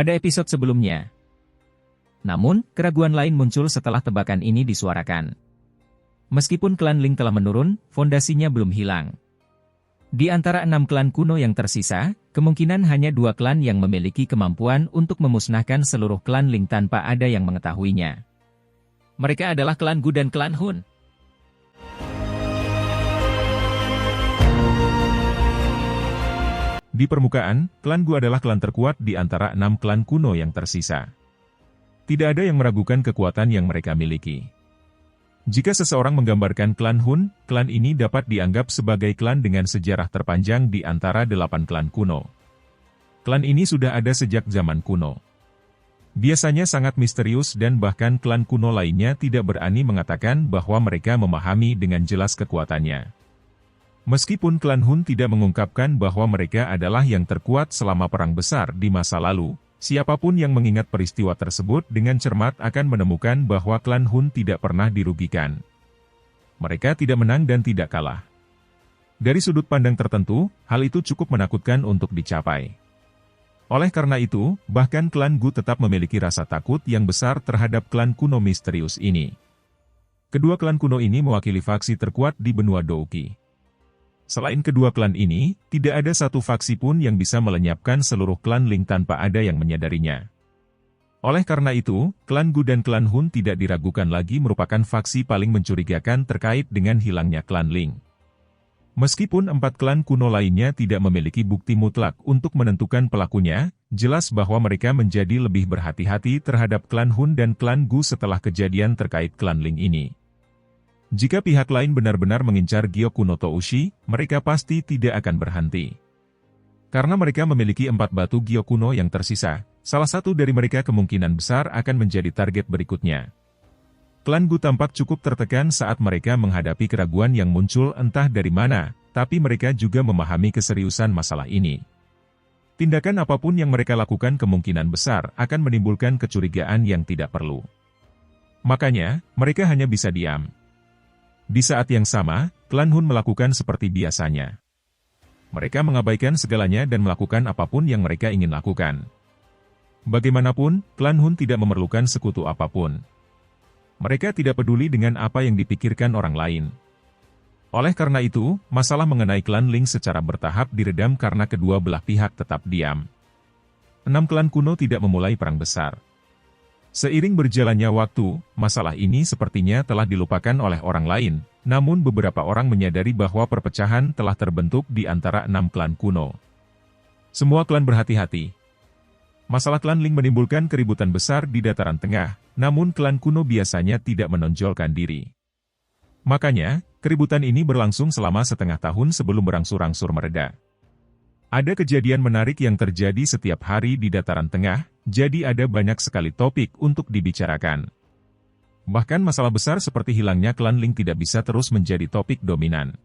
pada episode sebelumnya. Namun, keraguan lain muncul setelah tebakan ini disuarakan. Meskipun klan Ling telah menurun, fondasinya belum hilang. Di antara 6 klan kuno yang tersisa, kemungkinan hanya 2 klan yang memiliki kemampuan untuk memusnahkan seluruh klan Ling tanpa ada yang mengetahuinya. Mereka adalah klan Gu dan klan Hun. Di permukaan, klan Gu adalah klan terkuat di antara 6 klan kuno yang tersisa. Tidak ada yang meragukan kekuatan yang mereka miliki. Jika seseorang menggambarkan klan Hun, klan ini dapat dianggap sebagai klan dengan sejarah terpanjang di antara 8 klan kuno. Klan ini sudah ada sejak zaman kuno. Biasanya sangat misterius dan bahkan klan kuno lainnya tidak berani mengatakan bahwa mereka memahami dengan jelas kekuatannya. Meskipun klan Hun tidak mengungkapkan bahwa mereka adalah yang terkuat selama perang besar di masa lalu, siapapun yang mengingat peristiwa tersebut dengan cermat akan menemukan bahwa klan Hun tidak pernah dirugikan. Mereka tidak menang dan tidak kalah. Dari sudut pandang tertentu, hal itu cukup menakutkan untuk dicapai. Oleh karena itu, bahkan klan Gu tetap memiliki rasa takut yang besar terhadap klan kuno misterius ini. Kedua klan kuno ini mewakili faksi terkuat di benua Douqi. Selain kedua klan ini, tidak ada satu faksi pun yang bisa melenyapkan seluruh klan Ling tanpa ada yang menyadarinya. Oleh karena itu, klan Gu dan klan Hun tidak diragukan lagi merupakan faksi paling mencurigakan terkait dengan hilangnya klan Ling. Meskipun 4 klan kuno lainnya tidak memiliki bukti mutlak untuk menentukan pelakunya, jelas bahwa mereka menjadi lebih berhati-hati terhadap klan Hun dan klan Gu setelah kejadian terkait klan Ling ini. Jika pihak lain benar-benar mengincar Gyoku no Toushi, mereka pasti tidak akan berhenti. Karena mereka memiliki 4 batu Gyoku no yang tersisa, salah satu dari mereka kemungkinan besar akan menjadi target berikutnya. Klan Gu tampak cukup tertekan saat mereka menghadapi keraguan yang muncul entah dari mana, tapi mereka juga memahami keseriusan masalah ini. Tindakan apapun yang mereka lakukan kemungkinan besar akan menimbulkan kecurigaan yang tidak perlu. Makanya, mereka hanya bisa diam. Di saat yang sama, klan Hun melakukan seperti biasanya. Mereka mengabaikan segalanya dan melakukan apapun yang mereka ingin lakukan. Bagaimanapun, klan Hun tidak memerlukan sekutu apapun. Mereka tidak peduli dengan apa yang dipikirkan orang lain. Oleh karena itu, masalah mengenai klan Ling secara bertahap diredam karena kedua belah pihak tetap diam. 6 klan kuno tidak memulai perang besar. Seiring berjalannya waktu, masalah ini sepertinya telah dilupakan oleh orang lain, namun beberapa orang menyadari bahwa perpecahan telah terbentuk di antara 6 klan kuno. Semua klan berhati-hati. Masalah klan Ling menimbulkan keributan besar di dataran tengah, namun klan kuno biasanya tidak menonjolkan diri. Makanya, keributan ini berlangsung selama setengah tahun sebelum berangsur-angsur mereda. Ada kejadian menarik yang terjadi setiap hari di dataran tengah, jadi ada banyak sekali topik untuk dibicarakan. Bahkan masalah besar seperti hilangnya klan Ling tidak bisa terus menjadi topik dominan.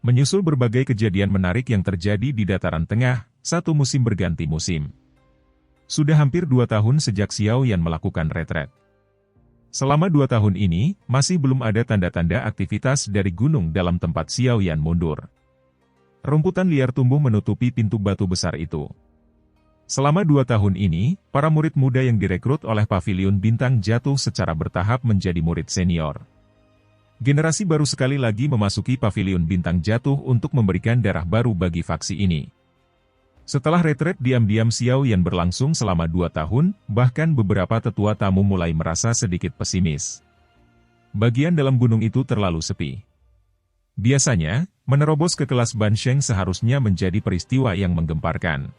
Menyusul berbagai kejadian menarik yang terjadi di dataran tengah, satu musim berganti musim. Sudah hampir 2 tahun sejak Xiao Yan melakukan retret. Selama 2 tahun ini, masih belum ada tanda-tanda aktivitas dari gunung dalam tempat Xiao Yan mundur. Rumputan liar tumbuh menutupi pintu batu besar itu. Selama 2 tahun ini, para murid muda yang direkrut oleh Pavilion Bintang Jatuh secara bertahap menjadi murid senior. Generasi baru sekali lagi memasuki Pavilion Bintang Jatuh untuk memberikan darah baru bagi faksi ini. Setelah retret diam-diam Xiao Yan berlangsung selama 2 tahun, bahkan beberapa tetua tamu mulai merasa sedikit pesimis. Bagian dalam gunung itu terlalu sepi. Biasanya, menerobos ke kelas Bansheng seharusnya menjadi peristiwa yang menggemparkan.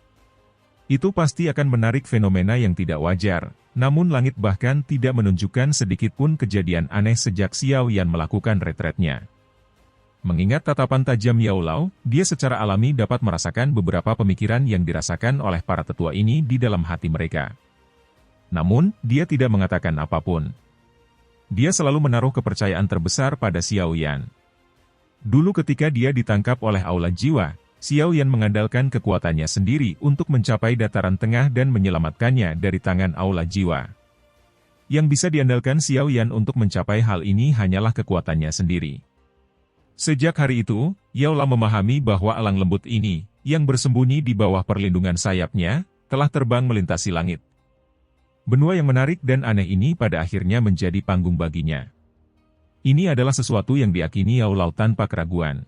Itu pasti akan menarik fenomena yang tidak wajar, namun langit bahkan tidak menunjukkan sedikitpun kejadian aneh sejak Xiao Yan melakukan retretnya. Mengingat tatapan tajam Yao Lao, dia secara alami dapat merasakan beberapa pemikiran yang dirasakan oleh para tetua ini di dalam hati mereka. Namun, dia tidak mengatakan apapun. Dia selalu menaruh kepercayaan terbesar pada Xiao Yan. Dulu ketika dia ditangkap oleh Aula Jiwa, Xiao Yan mengandalkan kekuatannya sendiri untuk mencapai dataran tengah dan menyelamatkannya dari tangan Aula Jiwa. Yang bisa diandalkan Xiao Yan untuk mencapai hal ini hanyalah kekuatannya sendiri. Sejak hari itu, Yao Lao memahami bahwa alang lembut ini, yang bersembunyi di bawah perlindungan sayapnya, telah terbang melintasi langit. Benua yang menarik dan aneh ini pada akhirnya menjadi panggung baginya. Ini adalah sesuatu yang diyakini Yao Lao tanpa keraguan.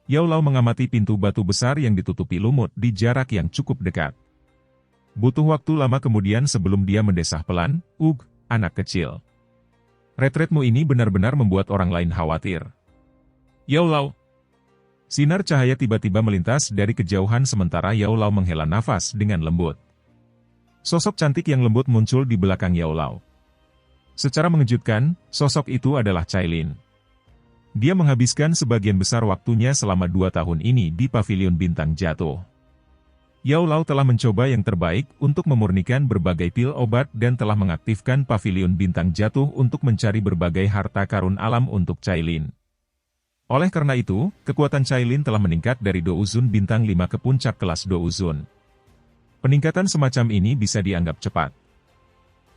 Yao Lao mengamati pintu batu besar yang ditutupi lumut di jarak yang cukup dekat. Butuh waktu lama kemudian sebelum dia mendesah pelan, anak kecil. Retretmu ini benar-benar membuat orang lain khawatir. Yao Lao. Sinar cahaya tiba-tiba melintas dari kejauhan sementara Yao Lao menghela nafas dengan lembut. Sosok cantik yang lembut muncul di belakang Yao Lao. Secara mengejutkan, sosok itu adalah Cailin. Dia menghabiskan sebagian besar waktunya selama 2 tahun ini di Pavilion Bintang Jatuh. Yao Lao telah mencoba yang terbaik untuk memurnikan berbagai pil obat dan telah mengaktifkan Pavilion Bintang Jatuh untuk mencari berbagai harta karun alam untuk Cailin. Oleh karena itu, kekuatan Cailin telah meningkat dari Douzun Bintang 5 ke puncak kelas Douzun. Peningkatan semacam ini bisa dianggap cepat.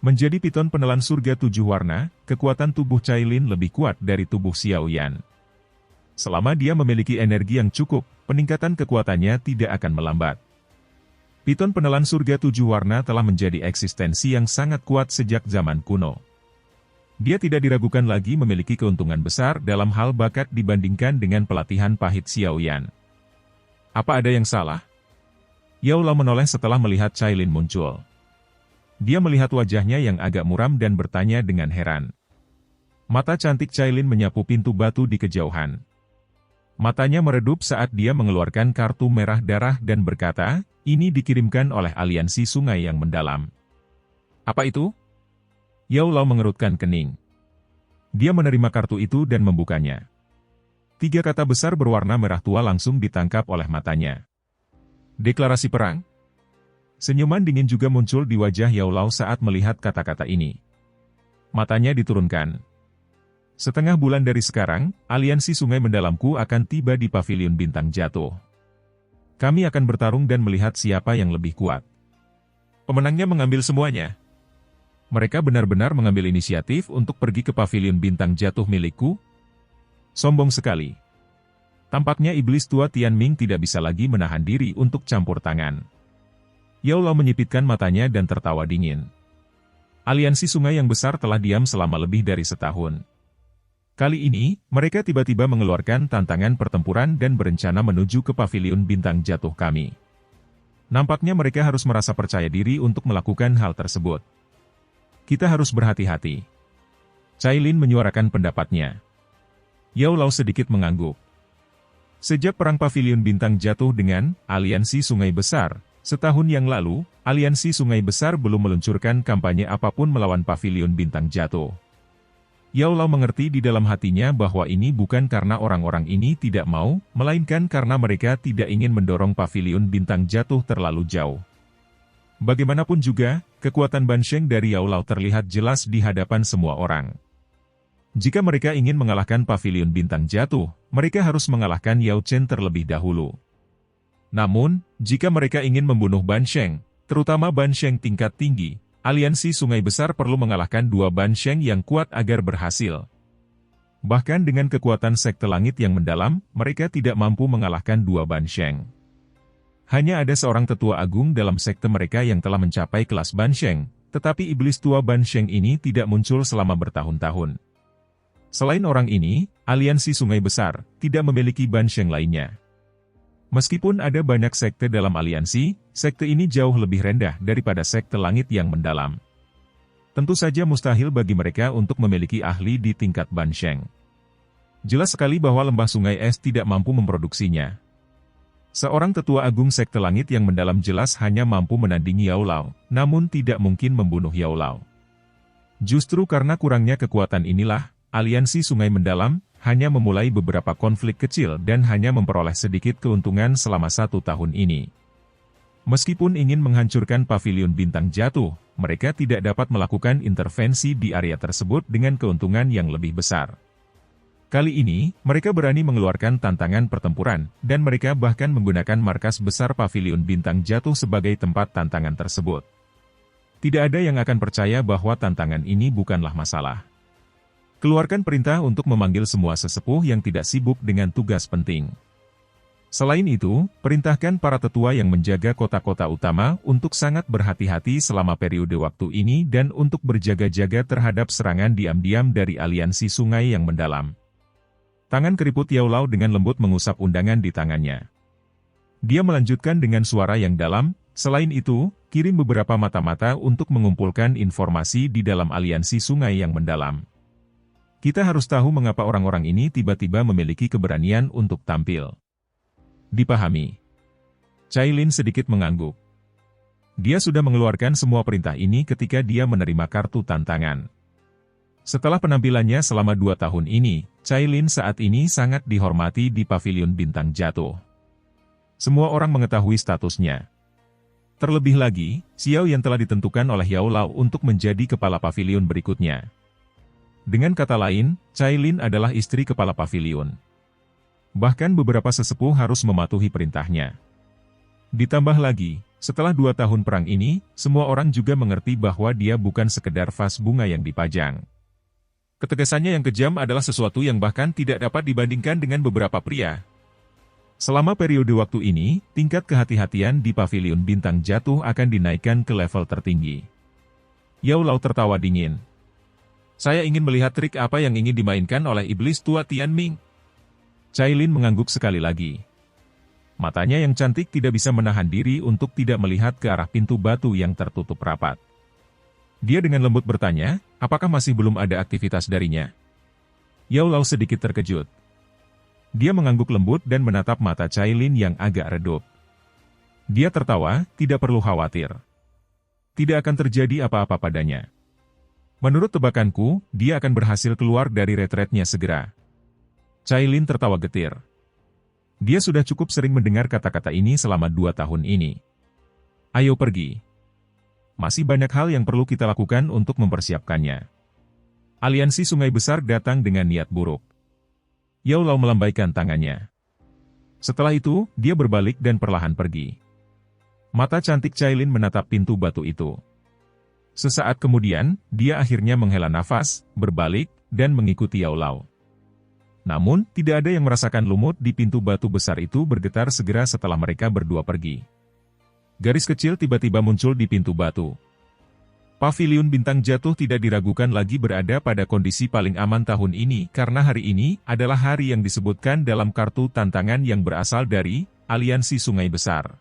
Menjadi piton penelan surga 7 warna, kekuatan tubuh Cailin lebih kuat dari tubuh Xiao Yan. Selama dia memiliki energi yang cukup, peningkatan kekuatannya tidak akan melambat. Piton penelan surga 7 warna telah menjadi eksistensi yang sangat kuat sejak zaman kuno. Dia tidak diragukan lagi memiliki keuntungan besar dalam hal bakat dibandingkan dengan pelatihan pahit Xiao Yan. Apa ada yang salah? Yao Lao menoleh setelah melihat Cailin muncul. Dia melihat wajahnya yang agak muram dan bertanya dengan heran. Mata cantik Cailin menyapu pintu batu di kejauhan. Matanya meredup saat dia mengeluarkan kartu merah darah dan berkata, ini dikirimkan oleh aliansi sungai yang mendalam. Apa itu? Yao Lao mengerutkan kening. Dia menerima kartu itu dan membukanya. 3 kata besar berwarna merah tua langsung ditangkap oleh matanya. Deklarasi perang? Senyuman dingin juga muncul di wajah Yao Lao saat melihat kata-kata ini. Matanya diturunkan. Setengah bulan dari sekarang, aliansi sungai mendalamku akan tiba di Pavilion Bintang Jatuh. Kami akan bertarung dan melihat siapa yang lebih kuat. Pemenangnya mengambil semuanya. Mereka benar-benar mengambil inisiatif untuk pergi ke Pavilion Bintang Jatuh milikku? Sombong sekali. Tampaknya iblis tua Tianming tidak bisa lagi menahan diri untuk campur tangan. Yao Lao menyipitkan matanya dan tertawa dingin. Aliansi sungai yang besar telah diam selama lebih dari setahun. Kali ini, mereka tiba-tiba mengeluarkan tantangan pertempuran dan berencana menuju ke Pavilion Bintang Jatuh kami. Nampaknya mereka harus merasa percaya diri untuk melakukan hal tersebut. Kita harus berhati-hati. Cailin menyuarakan pendapatnya. Yao Lao sedikit mengangguk. Sejak perang Pavilion Bintang Jatuh dengan Aliansi Sungai Besar, setahun yang lalu, Aliansi Sungai Besar belum meluncurkan kampanye apapun melawan Pavilion Bintang Jatuh. Yao Lao mengerti di dalam hatinya bahwa ini bukan karena orang-orang ini tidak mau, melainkan karena mereka tidak ingin mendorong Pavilion Bintang Jatuh terlalu jauh. Bagaimanapun juga, kekuatan Ban Sheng dari Yao Lao terlihat jelas di hadapan semua orang. Jika mereka ingin mengalahkan Pavilion Bintang Jatuh, mereka harus mengalahkan Yao Chen terlebih dahulu. Namun, jika mereka ingin membunuh Ban Sheng, terutama Ban Sheng tingkat tinggi, Aliansi Sungai Besar perlu mengalahkan 2 Ban Sheng yang kuat agar berhasil. Bahkan dengan kekuatan Sekte Langit yang mendalam, mereka tidak mampu mengalahkan 2 Ban Sheng. Hanya ada seorang tetua agung dalam sekte mereka yang telah mencapai kelas Ban Sheng, tetapi iblis tua Ban Sheng ini tidak muncul selama bertahun-tahun. Selain orang ini, Aliansi Sungai Besar tidak memiliki Ban Sheng lainnya. Meskipun ada banyak sekte dalam aliansi, sekte ini jauh lebih rendah daripada sekte langit yang mendalam. Tentu saja mustahil bagi mereka untuk memiliki ahli di tingkat Ban Sheng. Jelas sekali bahwa lembah sungai es tidak mampu memproduksinya. Seorang tetua agung sekte langit yang mendalam jelas hanya mampu menandingi Yao Lao, namun tidak mungkin membunuh Yao Lao. Justru karena kurangnya kekuatan inilah, Aliansi Sungai Mendalam hanya memulai beberapa konflik kecil dan hanya memperoleh sedikit keuntungan selama 1 tahun ini. Meskipun ingin menghancurkan Pavilion Bintang Jatuh, mereka tidak dapat melakukan intervensi di area tersebut dengan keuntungan yang lebih besar. Kali ini, mereka berani mengeluarkan tantangan pertempuran, dan mereka bahkan menggunakan markas besar Pavilion Bintang Jatuh sebagai tempat tantangan tersebut. Tidak ada yang akan percaya bahwa tantangan ini bukanlah masalah. Keluarkan perintah untuk memanggil semua sesepuh yang tidak sibuk dengan tugas penting. Selain itu, perintahkan para tetua yang menjaga kota-kota utama untuk sangat berhati-hati selama periode waktu ini dan untuk berjaga-jaga terhadap serangan diam-diam dari aliansi sungai yang mendalam. Tangan keriput Yao Lao dengan lembut mengusap undangan di tangannya. Dia melanjutkan dengan suara yang dalam, selain itu, kirim beberapa mata-mata untuk mengumpulkan informasi di dalam aliansi sungai yang mendalam. Kita harus tahu mengapa orang-orang ini tiba-tiba memiliki keberanian untuk tampil. Dipahami. Cailin sedikit mengangguk. Dia sudah mengeluarkan semua perintah ini ketika dia menerima kartu tantangan. Setelah penampilannya selama 2 tahun ini, Cailin saat ini sangat dihormati di Pavilion Bintang Jatuh. Semua orang mengetahui statusnya. Terlebih lagi, Xiao yang telah ditentukan oleh Yao Lao untuk menjadi kepala pavilion berikutnya. Dengan kata lain, Cailin adalah istri kepala pavilion. Bahkan beberapa sesepuh harus mematuhi perintahnya. Ditambah lagi, setelah 2 tahun perang ini, semua orang juga mengerti bahwa dia bukan sekedar vas bunga yang dipajang. Ketegasannya yang kejam adalah sesuatu yang bahkan tidak dapat dibandingkan dengan beberapa pria. Selama periode waktu ini, tingkat kehati-hatian di Pavilion Bintang Jatuh akan dinaikkan ke level tertinggi. Yao Lao tertawa dingin. Saya ingin melihat trik apa yang ingin dimainkan oleh iblis tua Tianming. Cailin mengangguk sekali lagi. Matanya yang cantik tidak bisa menahan diri untuk tidak melihat ke arah pintu batu yang tertutup rapat. Dia dengan lembut bertanya, apakah masih belum ada aktivitas darinya? Yao Lao sedikit terkejut. Dia mengangguk lembut dan menatap mata Cailin yang agak redup. Dia tertawa, tidak perlu khawatir. Tidak akan terjadi apa-apa padanya. Menurut tebakanku, dia akan berhasil keluar dari retretnya segera. Cailin tertawa getir. Dia sudah cukup sering mendengar kata-kata ini selama 2 tahun ini. Ayo pergi. Masih banyak hal yang perlu kita lakukan untuk mempersiapkannya. Aliansi Sungai Besar datang dengan niat buruk. Yao Lao melambaikan tangannya. Setelah itu, dia berbalik dan perlahan pergi. Mata cantik Cailin menatap pintu batu itu. Sesaat kemudian, dia akhirnya menghela nafas, berbalik, dan mengikuti Yao Lao. Namun, tidak ada yang merasakan lumut di pintu batu besar itu bergetar segera setelah mereka berdua pergi. Garis kecil tiba-tiba muncul di pintu batu. Pavilion Bintang Jatuh tidak diragukan lagi berada pada kondisi paling aman tahun ini karena hari ini adalah hari yang disebutkan dalam kartu tantangan yang berasal dari Aliansi Sungai Besar.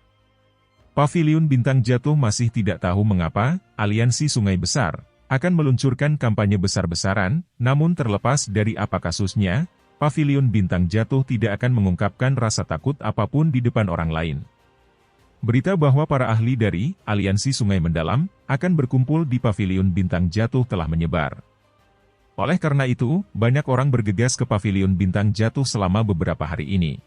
Pavilion Bintang Jatuh masih tidak tahu mengapa Aliansi Sungai Besar akan meluncurkan kampanye besar-besaran, namun terlepas dari apa kasusnya, Pavilion Bintang Jatuh tidak akan mengungkapkan rasa takut apapun di depan orang lain. Berita bahwa para ahli dari Aliansi Sungai Mendalam akan berkumpul di Pavilion Bintang Jatuh telah menyebar. Oleh karena itu, banyak orang bergegas ke Pavilion Bintang Jatuh selama beberapa hari ini.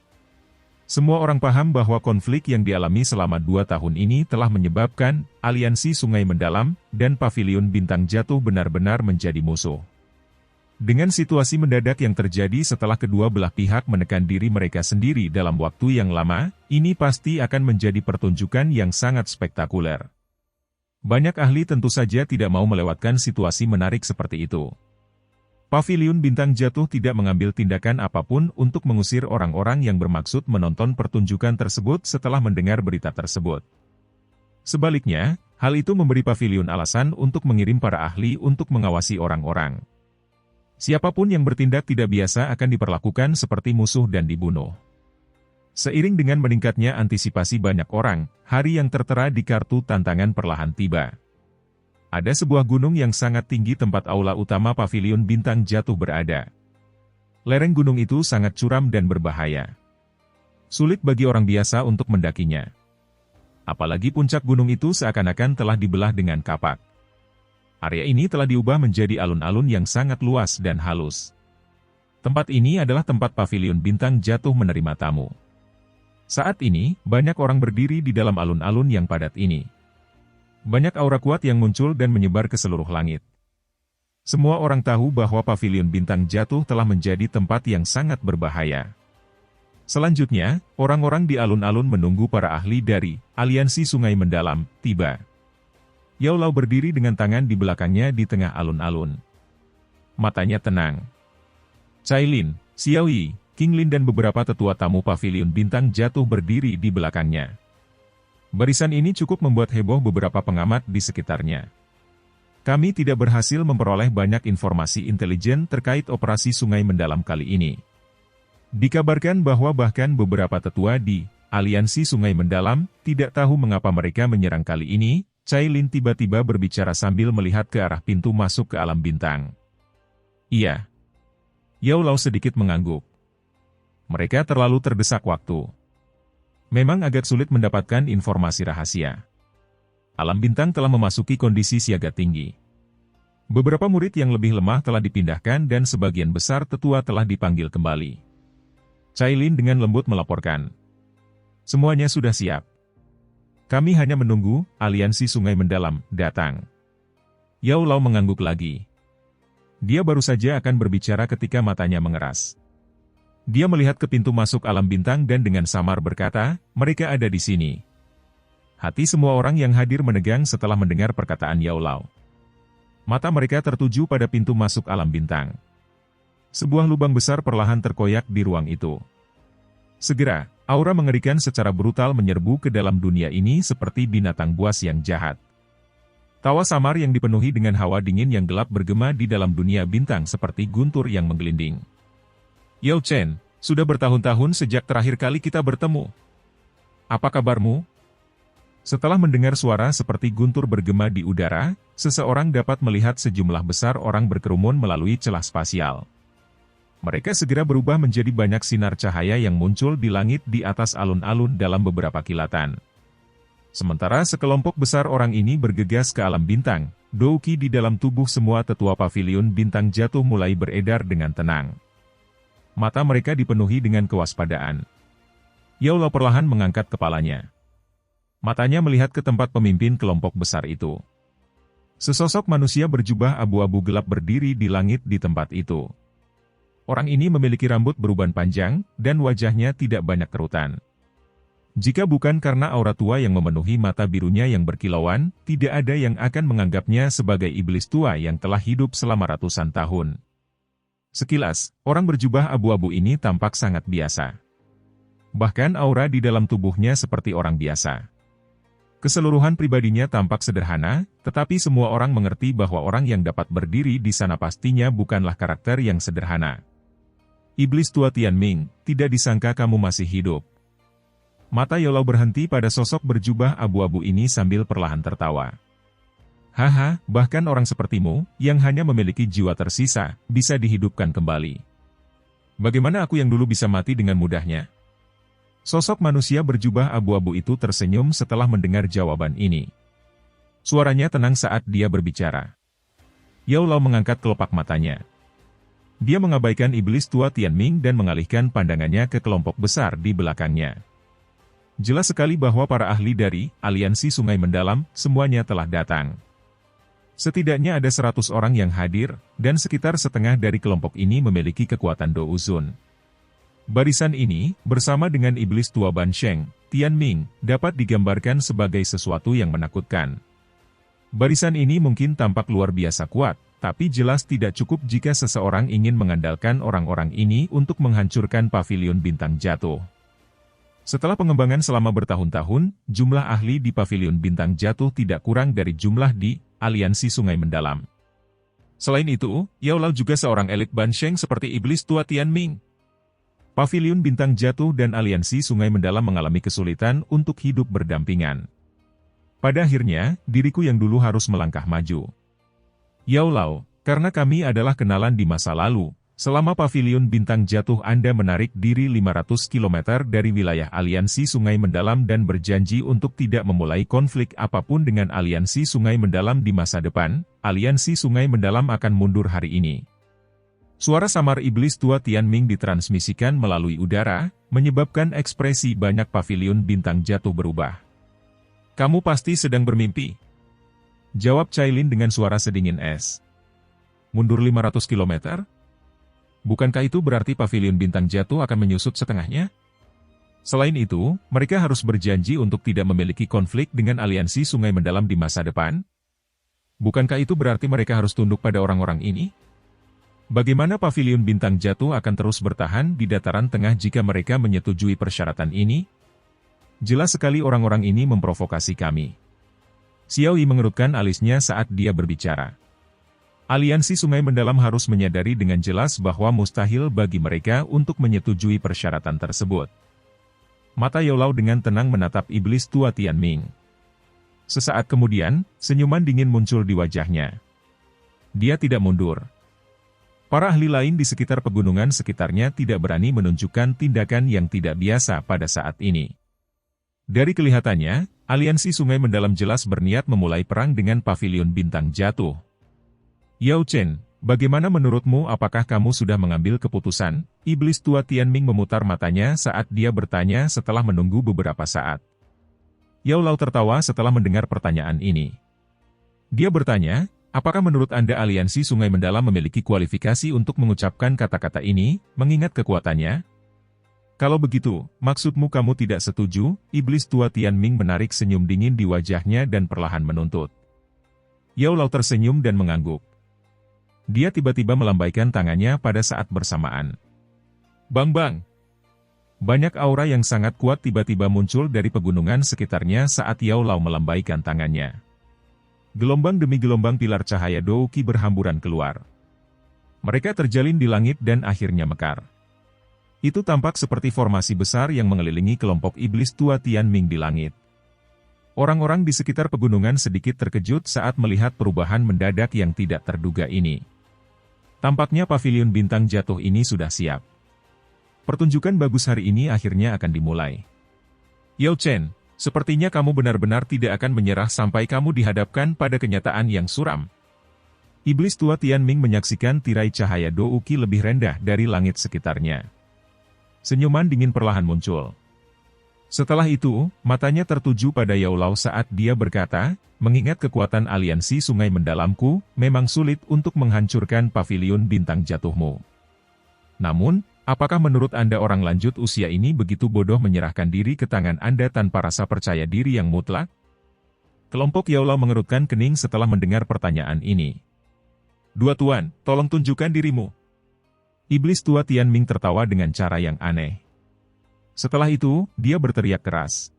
Semua orang paham bahwa konflik yang dialami selama 2 tahun ini telah menyebabkan Aliansi Sungai Mendalam dan Pavilion Bintang Jatuh benar-benar menjadi musuh. Dengan situasi mendadak yang terjadi setelah kedua belah pihak menekan diri mereka sendiri dalam waktu yang lama, ini pasti akan menjadi pertunjukan yang sangat spektakuler. Banyak ahli tentu saja tidak mau melewatkan situasi menarik seperti itu. Pavilion Bintang Jatuh tidak mengambil tindakan apapun untuk mengusir orang-orang yang bermaksud menonton pertunjukan tersebut setelah mendengar berita tersebut. Sebaliknya, hal itu memberi Pavilion alasan untuk mengirim para ahli untuk mengawasi orang-orang. Siapapun yang bertindak tidak biasa akan diperlakukan seperti musuh dan dibunuh. Seiring dengan meningkatnya antisipasi banyak orang, hari yang tertera di kartu tantangan perlahan tiba. Ada sebuah gunung yang sangat tinggi tempat aula utama Pavilion Bintang Jatuh berada. Lereng gunung itu sangat curam dan berbahaya. Sulit bagi orang biasa untuk mendakinya. Apalagi puncak gunung itu seakan-akan telah dibelah dengan kapak. Area ini telah diubah menjadi alun-alun yang sangat luas dan halus. Tempat ini adalah tempat Pavilion Bintang Jatuh menerima tamu. Saat ini, banyak orang berdiri di dalam alun-alun yang padat ini. Banyak aura kuat yang muncul dan menyebar ke seluruh langit. Semua orang tahu bahwa Pavilion Bintang Jatuh telah menjadi tempat yang sangat berbahaya. Selanjutnya, orang-orang di alun-alun menunggu para ahli dari Aliansi Sungai Mendalam tiba. Yao Lao berdiri dengan tangan di belakangnya di tengah alun-alun. Matanya tenang. Cailin, Xiao Yi, King Lin dan beberapa tetua tamu pavilion bintang jatuh berdiri di belakangnya. Barisan ini cukup membuat heboh beberapa pengamat di sekitarnya. Kami tidak berhasil memperoleh banyak informasi intelijen terkait operasi Sungai Mendalam kali ini. Dikabarkan bahwa bahkan beberapa tetua di Aliansi Sungai Mendalam tidak tahu mengapa mereka menyerang kali ini. Cai Lin tiba-tiba berbicara sambil melihat ke arah pintu masuk ke alam bintang. Iya. Yao Lao sedikit mengangguk. Mereka terlalu terdesak waktu. Memang agak sulit mendapatkan informasi rahasia. Alam bintang telah memasuki kondisi siaga tinggi. Beberapa murid yang lebih lemah telah dipindahkan dan sebagian besar tetua telah dipanggil kembali. Cai Lin dengan lembut melaporkan. Semuanya sudah siap. Kami hanya menunggu Aliansi Sungai Mendalam datang. Yao Lao mengangguk lagi. Dia baru saja akan berbicara ketika matanya mengeras. Dia melihat ke pintu masuk alam bintang dan dengan samar berkata, mereka ada di sini. Hati semua orang yang hadir menegang setelah mendengar perkataan Yao Lao. Mata mereka tertuju pada pintu masuk alam bintang. Sebuah lubang besar perlahan terkoyak di ruang itu. Segera, aura mengerikan secara brutal menyerbu ke dalam dunia ini seperti binatang buas yang jahat. Tawa samar yang dipenuhi dengan hawa dingin yang gelap bergema di dalam dunia bintang seperti guntur yang menggelinding. Yao Chen, sudah bertahun-tahun sejak terakhir kali kita bertemu. Apa kabarmu? Setelah mendengar suara seperti guntur bergema di udara, seseorang dapat melihat sejumlah besar orang berkerumun melalui celah spasial. Mereka segera berubah menjadi banyak sinar cahaya yang muncul di langit di atas alun-alun dalam beberapa kilatan. Sementara sekelompok besar orang ini bergegas ke alam bintang, douki di dalam tubuh semua tetua pavilion bintang jatuh mulai beredar dengan tenang. Mata mereka dipenuhi dengan kewaspadaan. Yao Lao perlahan mengangkat kepalanya. Matanya melihat ke tempat pemimpin kelompok besar itu. Sesosok manusia berjubah abu-abu gelap berdiri di langit di tempat itu. Orang ini memiliki rambut beruban panjang, dan wajahnya tidak banyak kerutan. Jika bukan karena aura tua yang memenuhi mata birunya yang berkilauan, tidak ada yang akan menganggapnya sebagai iblis tua yang telah hidup selama ratusan tahun. Sekilas, orang berjubah abu-abu ini tampak sangat biasa. Bahkan aura di dalam tubuhnya seperti orang biasa. Keseluruhan pribadinya tampak sederhana, tetapi semua orang mengerti bahwa orang yang dapat berdiri di sana pastinya bukanlah karakter yang sederhana. Iblis tua Tianming, tidak disangka kamu masih hidup. Mata Yao Lao berhenti pada sosok berjubah abu-abu ini sambil perlahan tertawa. Haha, bahkan orang sepertimu, yang hanya memiliki jiwa tersisa, bisa dihidupkan kembali. Bagaimana aku yang dulu bisa mati dengan mudahnya? Sosok manusia berjubah abu-abu itu tersenyum setelah mendengar jawaban ini. Suaranya tenang saat dia berbicara. Yao Lao mengangkat kelopak matanya. Dia mengabaikan iblis tua Tianming dan mengalihkan pandangannya ke kelompok besar di belakangnya. Jelas sekali bahwa para ahli dari Aliansi Sungai Mendalam, semuanya telah datang. Setidaknya ada 100 orang yang hadir, dan sekitar setengah dari kelompok ini memiliki kekuatan Douzun. Barisan ini, bersama dengan iblis tua Ban Sheng, Tianming, dapat digambarkan sebagai sesuatu yang menakutkan. Barisan ini mungkin tampak luar biasa kuat, tapi jelas tidak cukup jika seseorang ingin mengandalkan orang-orang ini untuk menghancurkan pavilion bintang jatuh. Setelah pengembangan selama bertahun-tahun, jumlah ahli di pavilion bintang jatuh tidak kurang dari jumlah di Aliansi Sungai Mendalam. Selain itu, Yao Lao juga seorang elit Ban Sheng seperti iblis tua Tianming. Pavilion bintang jatuh dan Aliansi Sungai Mendalam mengalami kesulitan untuk hidup berdampingan. Pada akhirnya, diriku yang dulu harus melangkah maju. Yao Lao, karena kami adalah kenalan di masa lalu, selama pavilion bintang jatuh Anda menarik diri 500 km dari wilayah Aliansi Sungai Mendalam dan berjanji untuk tidak memulai konflik apapun dengan Aliansi Sungai Mendalam di masa depan, Aliansi Sungai Mendalam akan mundur hari ini. Suara samar iblis tua Tianming ditransmisikan melalui udara, menyebabkan ekspresi banyak pavilion bintang jatuh berubah. Kamu pasti sedang bermimpi. Jawab Cai Lin dengan suara sedingin es. Mundur 500 km? Bukankah itu berarti pavilion bintang jatuh akan menyusut setengahnya? Selain itu, mereka harus berjanji untuk tidak memiliki konflik dengan Aliansi Sungai Mendalam di masa depan? Bukankah itu berarti mereka harus tunduk pada orang-orang ini? Bagaimana pavilion bintang jatuh akan terus bertahan di dataran tengah jika mereka menyetujui persyaratan ini? Jelas sekali orang-orang ini memprovokasi kami. Xiao Yi mengerutkan alisnya saat dia berbicara. Aliansi Sungai Mendalam harus menyadari dengan jelas bahwa mustahil bagi mereka untuk menyetujui persyaratan tersebut. Mata Yaolao dengan tenang menatap iblis tua Tianming. Sesaat kemudian, senyuman dingin muncul di wajahnya. Dia tidak mundur. Para ahli lain di sekitar pegunungan sekitarnya tidak berani menunjukkan tindakan yang tidak biasa pada saat ini. Dari kelihatannya, aliansi Sungai Mendalam jelas berniat memulai perang dengan pavilion bintang jatuh. Yao Chen, bagaimana menurutmu, apakah kamu sudah mengambil keputusan? Iblis tua Tianming memutar matanya saat dia bertanya setelah menunggu beberapa saat. Yao Lao tertawa setelah mendengar pertanyaan ini. Dia bertanya, apakah menurut Anda aliansi Sungai Mendalam memiliki kualifikasi untuk mengucapkan kata-kata ini, mengingat kekuatannya? Kalau begitu, maksudmu kamu tidak setuju? Iblis tua Tianming menarik senyum dingin di wajahnya dan perlahan menuntut. Yao Lao tersenyum dan mengangguk. Dia tiba-tiba melambaikan tangannya pada saat bersamaan. Bang-bang! Banyak aura yang sangat kuat tiba-tiba muncul dari pegunungan sekitarnya saat Yao Lao melambaikan tangannya. Gelombang demi gelombang pilar cahaya Douqi berhamburan keluar. Mereka terjalin di langit dan akhirnya mekar. Itu tampak seperti formasi besar yang mengelilingi kelompok iblis tua Tianming di langit. Orang-orang di sekitar pegunungan sedikit terkejut saat melihat perubahan mendadak yang tidak terduga ini. Tampaknya pavilion bintang jatuh ini sudah siap. Pertunjukan bagus hari ini akhirnya akan dimulai. Yao Chen, sepertinya kamu benar-benar tidak akan menyerah sampai kamu dihadapkan pada kenyataan yang suram. Iblis tua Tianming menyaksikan tirai cahaya Douqi lebih rendah dari langit sekitarnya. Senyuman dingin perlahan muncul. Setelah itu, matanya tertuju pada Yao Lao saat dia berkata, mengingat kekuatan aliansi Sungai Mendalamku, memang sulit untuk menghancurkan pavilion bintang jatuhmu. Namun, apakah menurut Anda orang lanjut usia ini begitu bodoh menyerahkan diri ke tangan Anda tanpa rasa percaya diri yang mutlak? Kelompok Yao Lao mengerutkan kening setelah mendengar pertanyaan ini. Dua tuan, tolong tunjukkan dirimu. Iblis tua Tianming tertawa dengan cara yang aneh. Setelah itu, dia berteriak keras.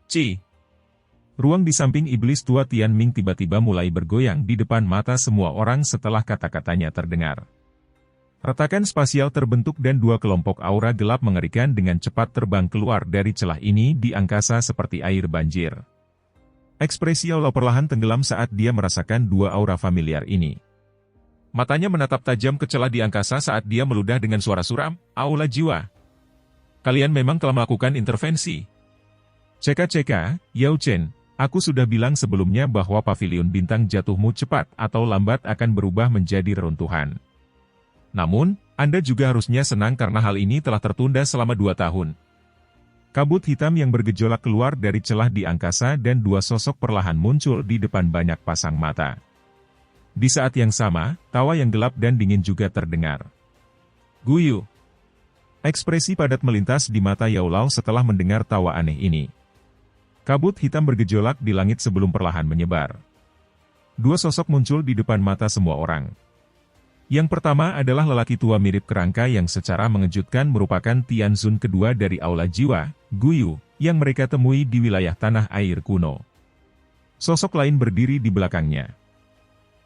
Ci! Ruang di samping iblis tua Tianming tiba-tiba mulai bergoyang di depan mata semua orang setelah kata-katanya terdengar. Retakan spasial terbentuk dan dua kelompok aura gelap mengerikan dengan cepat terbang keluar dari celah ini di angkasa seperti air banjir. Ekspresi Yao Lao perlahan tenggelam saat dia merasakan dua aura familiar ini. Matanya menatap tajam ke celah di angkasa saat dia meludah dengan suara suram, aula jiwa. Kalian memang telah melakukan intervensi. Ceka-ceka, Yao Chen, aku sudah bilang sebelumnya bahwa pavilion bintang jatuhmu cepat atau lambat akan berubah menjadi reruntuhan. Namun, Anda juga harusnya senang karena hal ini telah tertunda selama 2 tahun. Kabut hitam yang bergejolak keluar dari celah di angkasa dan dua sosok perlahan muncul di depan banyak pasang mata. Di saat yang sama, tawa yang gelap dan dingin juga terdengar. Guyu. Ekspresi padat melintas di mata Yao Lao setelah mendengar tawa aneh ini. Kabut hitam bergejolak di langit sebelum perlahan menyebar. Dua sosok muncul di depan mata semua orang. Yang pertama adalah lelaki tua mirip kerangka yang secara mengejutkan merupakan Tianzun kedua dari Aula Jiwa, Guyu, yang mereka temui di wilayah tanah air kuno. Sosok lain berdiri di belakangnya.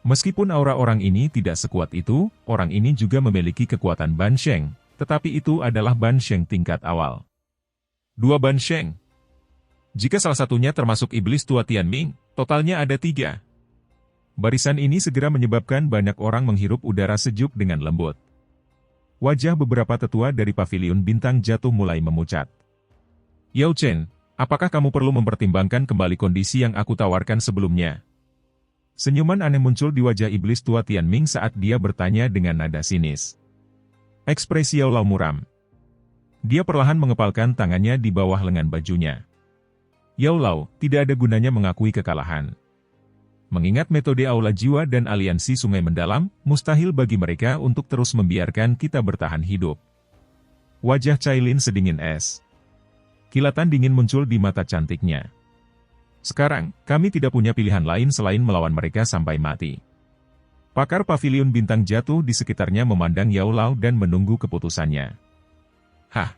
Meskipun aura orang ini tidak sekuat itu, orang ini juga memiliki kekuatan Bansheng, tetapi itu adalah Bansheng tingkat awal. Dua Bansheng. Jika salah satunya termasuk iblis tua Tianming, totalnya ada 3. Barisan ini segera menyebabkan banyak orang menghirup udara sejuk dengan lembut. Wajah beberapa tetua dari pavilion bintang jatuh mulai memucat. Yao Chen, apakah kamu perlu mempertimbangkan kembali kondisi yang aku tawarkan sebelumnya? Senyuman aneh muncul di wajah iblis tua Tianming saat dia bertanya dengan nada sinis. Ekspresi Yao Lao muram. Dia perlahan mengepalkan tangannya di bawah lengan bajunya. Yao Lao, tidak ada gunanya mengakui kekalahan. Mengingat metode Aula Jiwa dan aliansi Sungai Mendalam, mustahil bagi mereka untuk terus membiarkan kita bertahan hidup. Wajah Cailin sedingin es. Kilatan dingin muncul di mata cantiknya. Sekarang, kami tidak punya pilihan lain selain melawan mereka sampai mati. Pakar pavilion bintang jatuh di sekitarnya memandang Yao Lao dan menunggu keputusannya. Hah!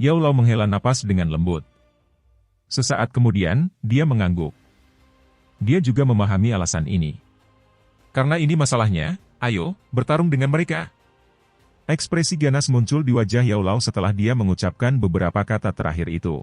Yao Lao menghela napas dengan lembut. Sesaat kemudian, dia mengangguk. Dia juga memahami alasan ini. Karena ini masalahnya, ayo, bertarung dengan mereka. Ekspresi ganas muncul di wajah Yao Lao setelah dia mengucapkan beberapa kata terakhir itu.